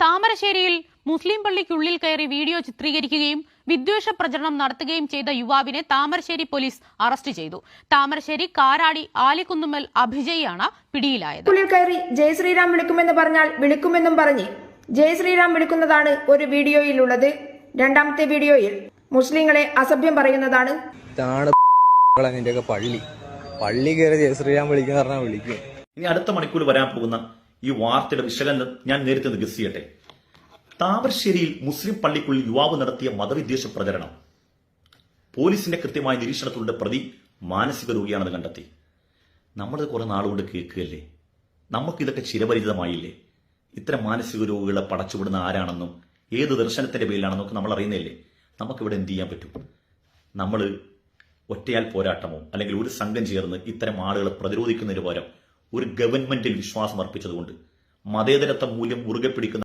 താമരശ്ശേരിയിൽ മുസ്ലിം പള്ളിക്കുള്ളിൽ കയറി വീഡിയോ ചിത്രീകരിക്കുകയും വിദ്വേഷ പ്രചരണം നടത്തുകയും ചെയ്ത യുവാവിനെ താമരശ്ശേരി പോലീസ് അറസ്റ്റ് ചെയ്തു. താമരശ്ശേരി കാരാടി ആലിക്കുന്നുമ്മൽ അഭിജയാണ് പിടിയിലായത്. ഉള്ളിൽ കയറി ജയ് ശ്രീറാം വിളിക്കുമെന്ന് പറഞ്ഞാൽ വിളിക്കുമെന്നും പറഞ്ഞ് ജയ് ശ്രീറാം വിളിക്കുന്നതാണ് ഒരു വീഡിയോയിലുള്ളത്. രണ്ടാമത്തെ വീഡിയോയിൽ മുസ്ലിങ്ങളെ അസഭ്യം പറയുന്നതാണ്. പള്ളി കയറി ജയ് ശ്രീറാം വിളിക്കുന്ന പറഞ്ഞാൽ വിളിക്കും. ഇനി അടുത്ത മണിക്കൂർ വരാൻ പോകുന്ന ഈ വാർത്തയുടെ വിശകലനം ഞാൻ നേരത്തെ ഗസ് ചെയ്യട്ടെ. താമരശ്ശേരിയിൽ മുസ്ലിം പള്ളിക്കുള്ളിൽ യുവാവ് നടത്തിയ മതവിദ്വേഷ പ്രചരണം പോലീസിന്റെ കൃത്യമായ നിരീക്ഷണത്തിലൂടെ പ്രതി മാനസിക രോഗിയാണെന്ന് കണ്ടെത്തി. നമ്മളത് കുറെ നാളുകൊണ്ട് കേൾക്കുകയല്ലേ, നമുക്കിതൊക്കെ ചിരപരിചിതമായില്ലേ? ഇത്തരം മാനസിക രോഗികളെ പടച്ചുവിടുന്ന ആരാണെന്നും ഏത് ദർശനത്തിന്റെ പേരിലാണെന്നൊക്കെ നമ്മൾ അറിയുന്നില്ലേ? നമുക്കിവിടെ എന്ത് ചെയ്യാൻ പറ്റും? നമ്മൾ ഒറ്റയാൽ പോരാട്ടമോ അല്ലെങ്കിൽ ഒരു സംഘം ചേർന്ന് ഇത്തരം ആളുകളെ പ്രതിരോധിക്കുന്നതിന് പകരം ഒരു ഗവൺമെന്റിൽ വിശ്വാസം അർപ്പിച്ചതുകൊണ്ട് മതേതരത്വ മൂല്യം മുറുകെ പിടിക്കുന്ന